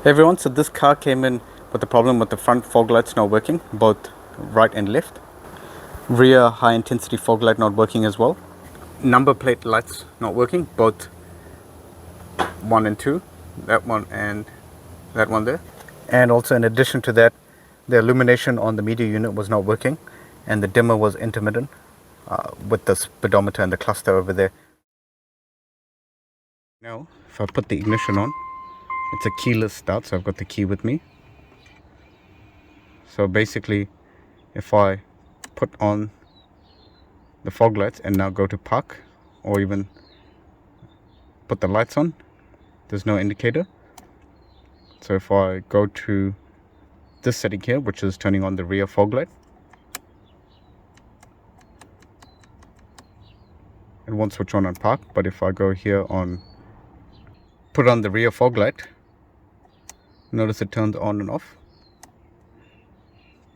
Hey everyone, so this car came in with the problem with the front fog lights not working, both right and left. Rear high intensity fog light not working as well. Number plate lights not working, both 1 and 2, that one and that one there. And also in addition to that, the illumination on the media unit was not working and the dimmer was intermittent with the speedometer and the cluster over there. Now, if I put the ignition on, it's a keyless start, so I've got the key with me. So basically, if I put on the fog lights and now go to park, or even put the lights on, there's no indicator. So if I go to this setting here, which is turning on the rear fog light, it won't switch on park. But if I go here on put on the rear fog light, notice it turns on and off.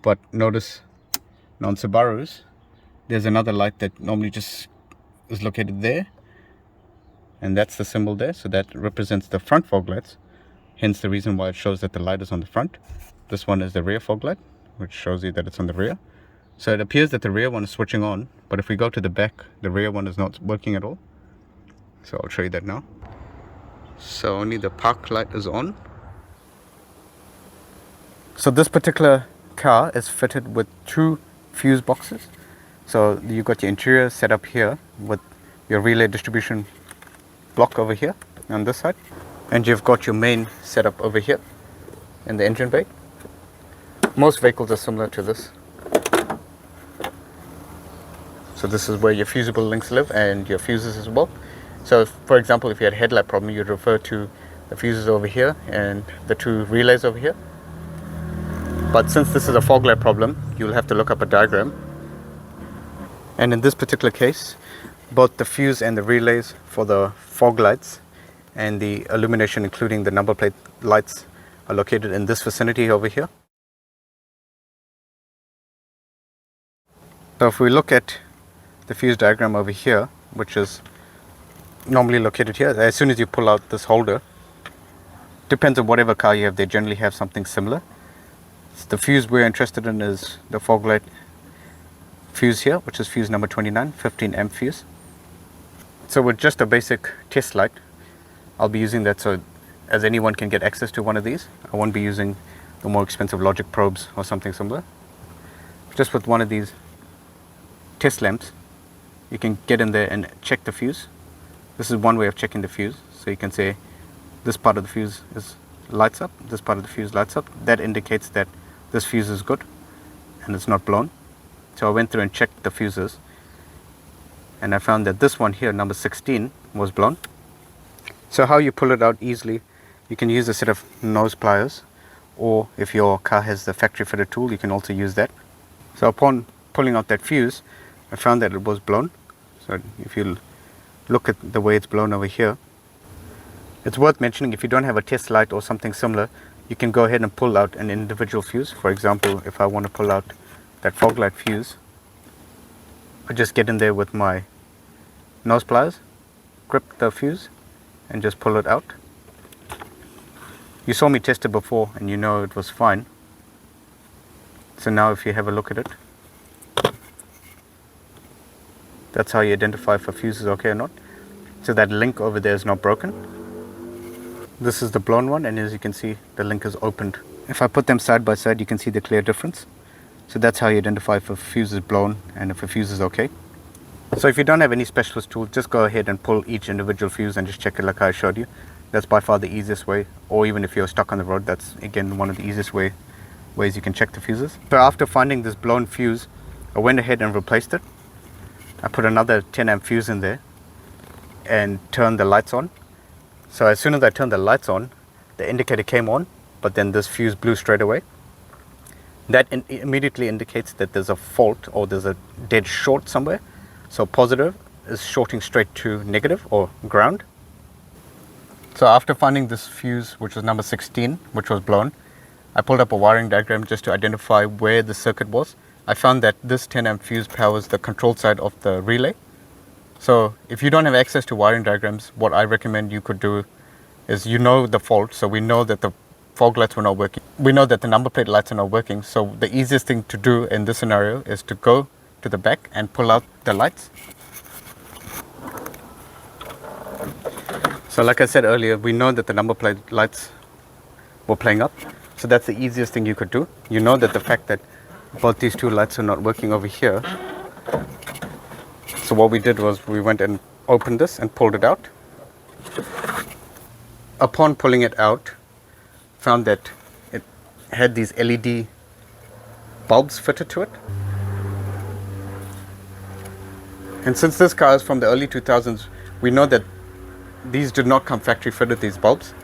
But notice now on Subarus, there's another light that normally just is located there, and that's the symbol there, so that represents the front fog lights, hence the reason why it shows that the light is on the front. This one is the rear fog light, which shows you that it's on the rear. So it appears that the rear one is switching on, but if we go to the back, the rear one is not working at all. So I'll show you that now. So only the park light is on. So this particular car is fitted with 2 fuse boxes. So you've got your interior set up here with your relay distribution block over here on this side, and you've got your main setup over here in the engine bay. Most vehicles are similar to this. So this is where your fusible links live and your fuses as well. So for example, if you had a headlight problem, you'd refer to the fuses over here and the 2 relays over here. But since this is a fog light problem, you'll have to look up a diagram. And in this particular case, both the fuse and the relays for the fog lights and the illumination, including the number plate lights, are located in this vicinity over here. So if we look at the fuse diagram over here, which is normally located here, as soon as you pull out this holder, depends on whatever car you have, they generally have something similar. So the fuse we're interested in is the fog light fuse here, which is fuse number 29, 15 amp fuse. So with just a basic test light, I'll be using that so as anyone can get access to one of these. I won't be using the more expensive logic probes or something similar. Just with one of these test lamps, you can get in there and check the fuse. This is one way of checking the fuse. So you can say this part of the fuse lights up, this part of the fuse lights up. That indicates that this fuse is good and it's not blown. So I went through and checked the fuses, and I found that this one here, number 16, was blown. So how you pull it out easily, you can use a set of nose pliers, or if your car has the factory fitted tool, you can also use that. So upon pulling out that fuse, I found that it was blown. So if you look at the way it's blown over here, it's worth mentioning, if you don't have a test light or something similar, you can go ahead and pull out an individual fuse. For example, if I want to pull out that fog light fuse, I just get in there with my nose pliers, grip the fuse, and just pull it out. You saw me test it before and you know it was fine. So now if you have a look at it, that's how you identify if a fuse is okay or not. So that link over there is not broken. This is the blown one, and as you can see, the link is opened. If I put them side by side, you can see the clear difference. So that's how you identify if a fuse is blown and if a fuse is okay. So if you don't have any specialist tool, just go ahead and pull each individual fuse and just check it like I showed you. That's by far the easiest way. Or even if you're stuck on the road, that's again one of the easiest ways you can check the fuses. So after finding this blown fuse, I went ahead and replaced it. I put another 10 amp fuse in there and turned the lights on. So as soon as I turned the lights on, the indicator came on, but then this fuse blew straight away. That immediately indicates that there's a fault or there's a dead short somewhere. So positive is shorting straight to negative or ground. So after finding this fuse, which was number 16, which was blown, I pulled up a wiring diagram just to identify where the circuit was. I found that this 10 amp fuse powers the control side of the relay. So if you don't have access to wiring diagrams, what I recommend you could do is, you know the fault, so we know that the fog lights were not working. We know that the number plate lights are not working, so the easiest thing to do in this scenario is to go to the back and pull out the lights. So like I said earlier, we know that the number plate lights were playing up, so that's the easiest thing you could do. You know that the fact that both these two lights are not working over here. So what we did was we went and opened this and pulled it out. Upon pulling it out, found that it had these LED bulbs fitted to it. And since this car is from the early 2000s, we know that these did not come factory fitted, these bulbs.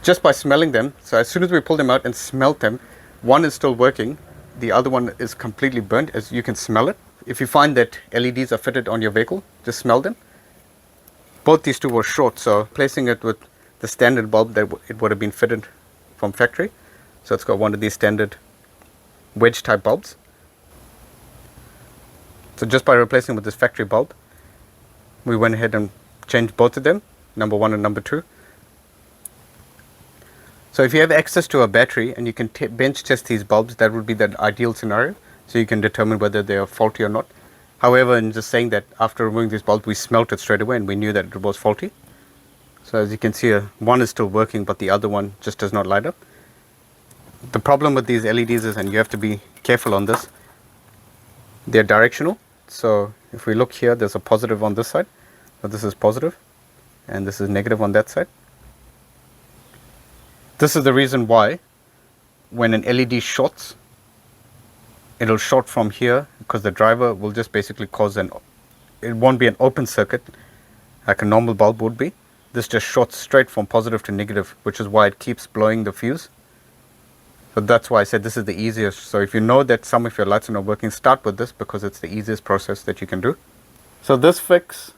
Just by smelling them, so as soon as we pulled them out and smelled them, one is still working, the other one is completely burnt, as you can smell it. If you find that LEDs are fitted on your vehicle, just smell them. Both these two were short, so placing it with the standard bulb that it would have been fitted from factory. So it's got one of these standard wedge type bulbs. So just by replacing with this factory bulb, we went ahead and changed both of them, number 1 and number 2. So if you have access to a battery and you can bench test these bulbs, that would be the ideal scenario, so you can determine whether they are faulty or not. However, in just saying that, after removing these bulbs, we smelt it straight away and we knew that it was faulty. So as you can see, one is still working, but the other one just does not light up. The problem with these LEDs is, and you have to be careful on this, they're directional. So if we look here, there's a positive on this side. So this is positive and this is negative on that side. This is the reason why when an LED shorts, it'll short from here, because the driver will just basically cause it won't be an open circuit like a normal bulb would be. This just shorts straight from positive to negative, which is why it keeps blowing the fuse. So that's why I said this is the easiest. So if you know that some of your lights are not working, start with this, because it's the easiest process that you can do. So this fix,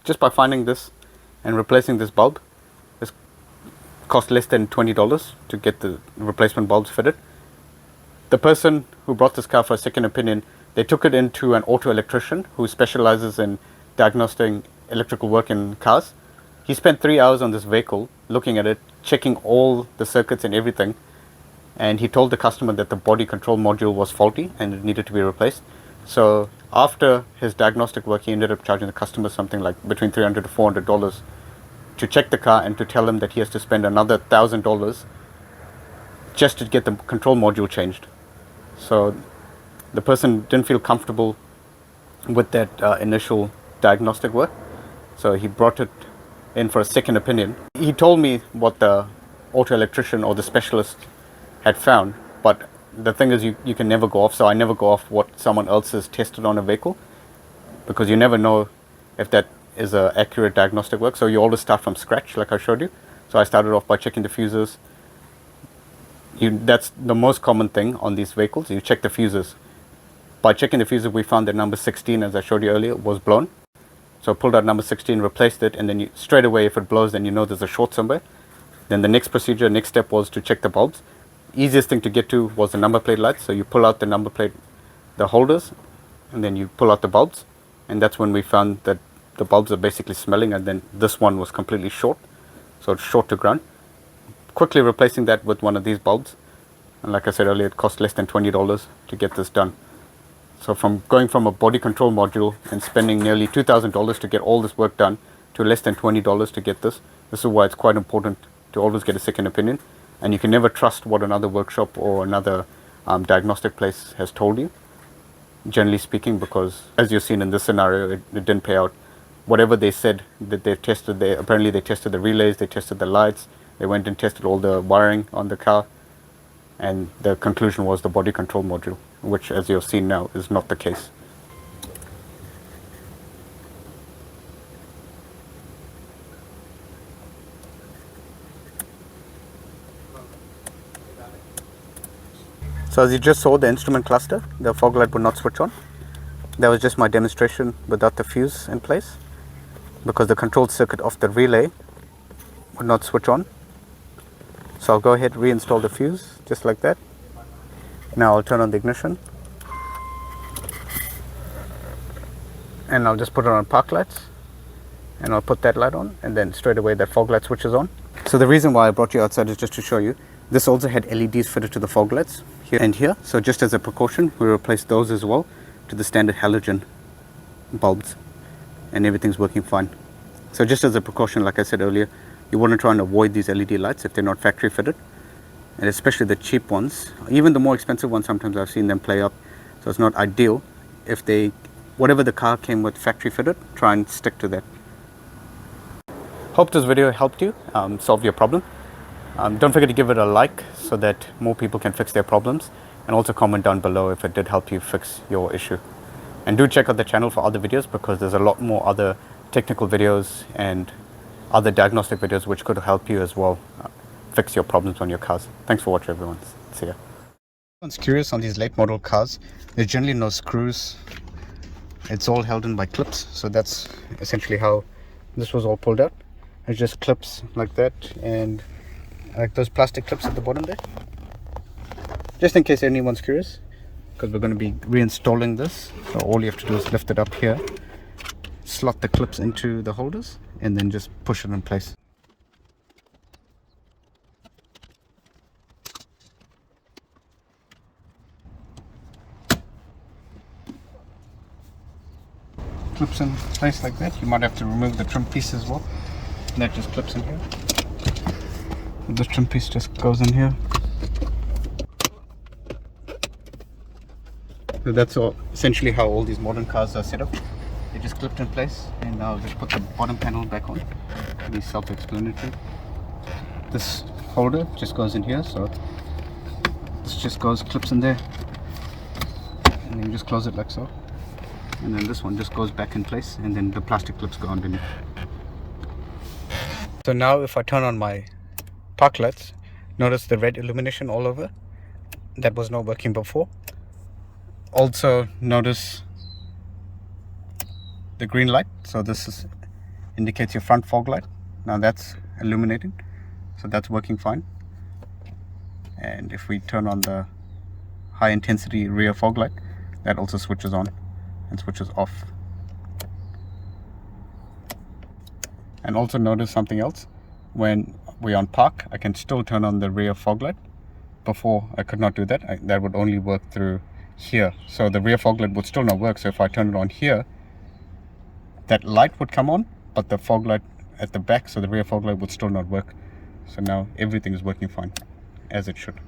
just by finding this and replacing this bulb, cost less than $20 to get the replacement bulbs fitted. The person who brought this car for a second opinion, they took it into an auto electrician who specializes in diagnosing electrical work in cars. He spent 3 hours on this vehicle looking at it, checking all the circuits and everything, and he told the customer that the body control module was faulty and it needed to be replaced. So after his diagnostic work, he ended up charging the customer something like between $300 to $400 to check the car and to tell him that he has to spend another $1,000 just to get the control module changed. So the person didn't feel comfortable with that initial diagnostic work, so he brought it in for a second opinion. He told me what the auto electrician or the specialist had found, but the thing is, you can never go off, so I never go off what someone else has tested on a vehicle, because you never know if that is a accurate diagnostic work. So you always start from scratch, like I showed you. So I started off by checking the fuses. That's the most common thing on these vehicles. You check the fuses. By checking the fuses, we found that number 16, as I showed you earlier, was blown. So I pulled out number 16, replaced it, and then straight away, if it blows, then you know there's a short somewhere. Then the next step was to check the bulbs. Easiest thing to get to was the number plate lights. So you pull out the number plate, the holders, and then you pull out the bulbs, and that's when we found that the bulbs are basically smelling, and then this one was completely short, so it's short to ground. Quickly replacing that with one of these bulbs, and like I said earlier, it cost less than $20 to get this done. So from going from a body control module and spending nearly $2,000 to get all this work done to less than $20 to get this is why it's quite important to always get a second opinion. And you can never trust what another workshop or another diagnostic place has told you, generally speaking, because as you've seen in this scenario, it didn't pay out. Whatever they said that they tested, apparently they tested the relays, they tested the lights, they went and tested all the wiring on the car, and the conclusion was the body control module, which, as you've seen now, is not the case. So as you just saw, the instrument cluster, the fog light would not switch on. That was just my demonstration without the fuse in place, because the control circuit of the relay would not switch on. So I'll go ahead and reinstall the fuse just like that. Now I'll turn on the ignition, and I'll just put it on park lights, and I'll put that light on, and then straight away that fog light switches on. So the reason why I brought you outside is just to show you This also had LEDs fitted to the fog lights here and here. So just as a precaution, we replaced those as well to the standard halogen bulbs, and everything's working fine. So just as a precaution, like I said earlier, you want to try and avoid these LED lights if they're not factory fitted, and especially the cheap ones. Even the more expensive ones, sometimes I've seen them play up, so it's not ideal. If they, whatever the car came with factory fitted, try and stick to that. Hope this video helped you solve your problem. Don't forget to give it a like so that more people can fix their problems, and also comment down below if it did help you fix your issue. And do check out the channel for other videos, because there's a lot more other technical videos and other diagnostic videos which could help you as well fix your problems on your cars. Thanks for watching, everyone. See ya. If anyone's curious on these late model cars, there's generally no screws. It's all held in by clips. So that's essentially how this was all pulled out. It's just clips like that, and like those plastic clips at the bottom there. Just in case anyone's curious, because we're going to be reinstalling this. So all you have to do is lift it up here, slot the clips into the holders, and then just push it in place. Clips in place like that. You might have to remove the trim piece as well. And that just clips in here. This trim piece just goes in here. So that's all, essentially how all these modern cars are set up. They just clipped in place, and now just put the bottom panel back on. Pretty self-explanatory. This holder just goes in here, so this just goes, clips in there, and then you just close it like so. And then this one just goes back in place, and then the plastic clips go underneath. So now if I turn on my park lights, notice the red illumination all over. That was not working before. Also notice the green light. So this indicates your front fog light. Now that's illuminating, so that's working fine. And if we turn on the high intensity rear fog light, that also switches on and switches off. And also notice something else. When we're on park, I can still turn on the rear fog light. Before I could not do that. That would only work through here. So the rear fog light would still not work. So if I turn it on here, that light would come on, but the fog light at the back, so the rear fog light would still not work. So now everything is working fine, as it should.